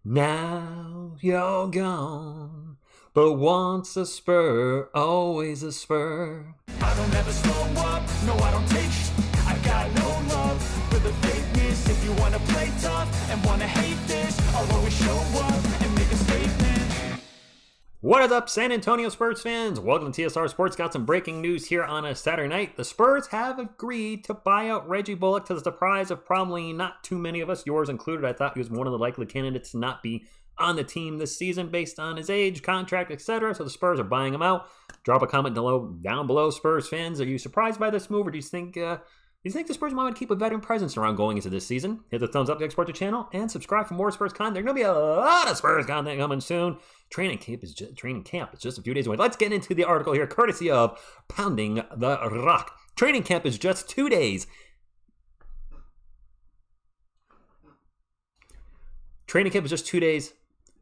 Now you're gone, but once a Spur, always a Spur. I don't ever slow up, no I don't take I got no love for the fakeness. If you wanna play tough and wanna hate this, I'll always show up and make a statement. What is up, San Antonio Spurs fans? Welcome to TSR Sports. Got some breaking news here on a Saturday night. The Spurs have agreed to buy out Reggie Bullock to the surprise of probably not too many of us, yours included. I thought he was one of the likely candidates to not be on the team this season based on his age, contract, etc. So the Spurs are buying him out. Drop a comment down below, Spurs fans. Are you surprised by this move, or do you think the Spurs might keep a veteran presence around going into this season? Hit the thumbs up to export the channel and subscribe for more Spurs content. There's going to be a lot of Spurs content coming soon. Training camp is just a few days away. Let's get into the article here, courtesy of Pounding the Rock. Training camp is just 2 days. Training camp is just 2 days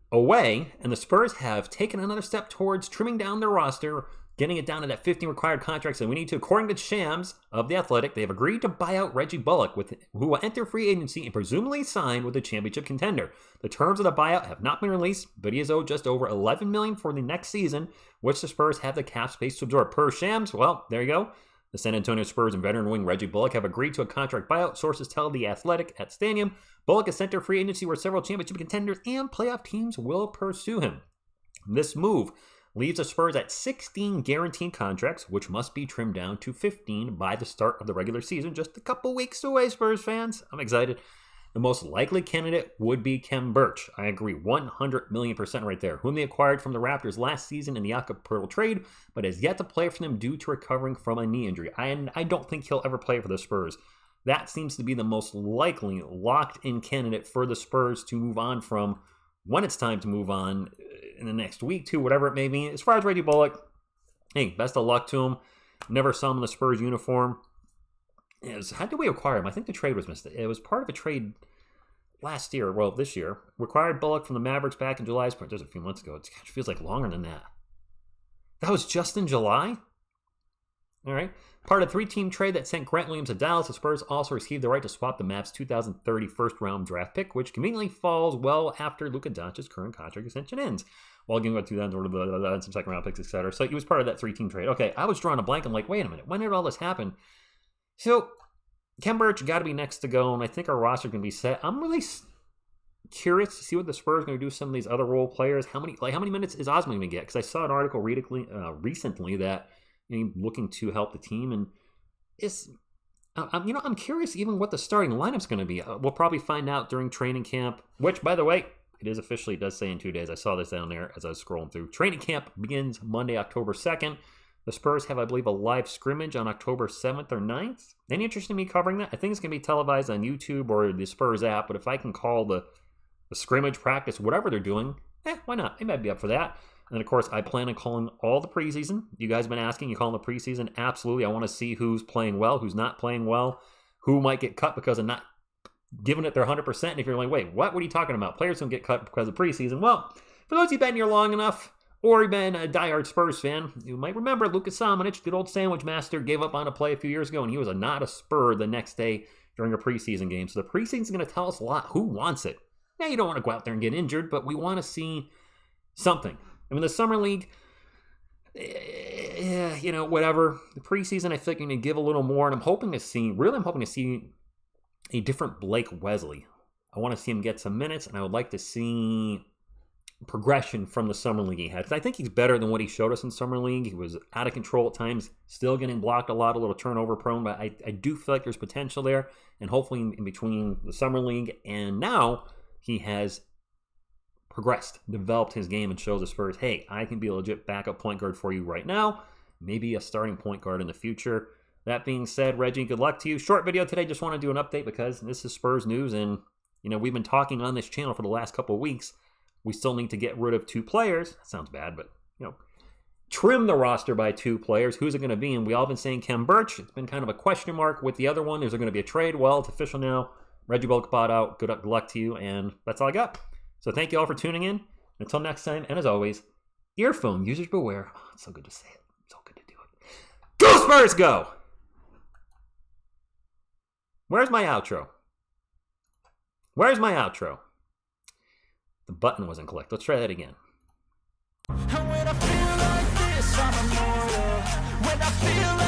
away, and the Spurs have taken another step towards trimming down their roster, getting it down to that 15 required contracts that we need to. According to Shams of The Athletic, they have agreed to buy out Reggie Bullock, who will enter free agency and presumably sign with a championship contender. The terms of the buyout have not been released, but he is owed just over $11 million for the next season, which the Spurs have the cap space to absorb. Per Shams, well, there you go. The San Antonio Spurs and veteran wing Reggie Bullock have agreed to a contract buyout. Sources tell The Athletic at Stadium. Bullock is center free agency where several championship contenders and playoff teams will pursue him. This move leaves the Spurs at 16 guaranteed contracts, which must be trimmed down to 15 by the start of the regular season. Just a couple weeks away, Spurs fans. I'm excited. The most likely candidate would be Khem Birch. I agree 100 million% right there, whom they acquired from the Raptors last season in the Jakob Poeltl trade, but has yet to play for them due to recovering from a knee injury. I don't think he'll ever play for the Spurs. That seems to be the most likely locked-in candidate for the Spurs to move on from when it's time to move on in the next week, two, whatever it may be. As far as Reggie Bullock, hey, best of luck to him. Never saw him in the Spurs uniform. How did we acquire him? I think the trade was missed. It was part of a trade last year, well, this year. Acquired Bullock from the Mavericks back in July. Just a few months ago. It feels like longer than that. That was just in July? All right. Part of a three-team trade that sent Grant Williams to Dallas, the Spurs also received the right to swap the Mavs' 2030 first-round draft pick, which conveniently falls well after Luka Doncic's current contract extension ends, while giving up 2000 some second-round picks, etc. So he was part of that three-team trade. Okay, I was drawing a blank. I'm like, wait a minute. When did all this happen? So Khem Birch got to be next to go, and I think our roster can be set. I'm really curious to see what the Spurs are going to do with some of these other role players. How many minutes is Osman going to get? Because I saw an article recently that looking to help the team, and I'm curious even what the starting lineup's going to be. We'll probably find out during training camp, which, by the way, it does say in 2 days. I saw this down there as I was scrolling through. Training camp begins Monday, October 2nd. The Spurs have, I believe, a live scrimmage on October 7th or 9th. Any interest in me covering that? I think it's going to be televised on YouTube or the Spurs app, but if I can call the scrimmage practice, whatever they're doing, why not? They might be up for that. And, of course, I plan on calling all the preseason. You guys have been asking, you calling the preseason? Absolutely. I want to see who's playing well, who's not playing well, who might get cut because of not giving it their 100%. And if you're like, wait, what are you talking about? Players don't get cut because of preseason. Well, for those who've been here long enough, or you've been a diehard Spurs fan, you might remember Luka Samanic, good old sandwich master, gave up on a play a few years ago, and he was not a Spur the next day during a preseason game. So the preseason is going to tell us a lot. Who wants it? Now, you don't want to go out there and get injured, but we want to see something. I mean, the Summer League, whatever. The preseason, I think I'm going to give a little more, and I'm hoping to see a different Blake Wesley. I want to see him get some minutes, and I would like to see progression from the Summer League he had. Because I think he's better than what he showed us in Summer League. He was out of control at times, still getting blocked a lot, a little turnover prone, but I do feel like there's potential there, and hopefully in between the Summer League and now, he has progressed, developed his game, and shows the Spurs, hey, I can be a legit backup point guard for you right now, maybe a starting point guard in the future. That being said, Reggie, good luck to you. Short video today, just want to do an update because this is Spurs news, and we've been talking on this channel for the last couple of weeks. We still need to get rid of 2 players. That sounds bad, but trim the roster by 2 players. Who's it going to be? And we all been saying Khem Birch. It's been kind of a question mark with the other one. Is there going to be a trade? Well, it's official now. Reggie Bullock bought out. Good luck to you, and that's all I got. So thank you all for tuning in. Until next time, and as always, earphone users beware. Oh, it's so good to say it. So good to do it. Go Spurs, go! Where's my outro? The button wasn't clicked. Let's try that again. And when I feel like this, I'm immortal. When I feel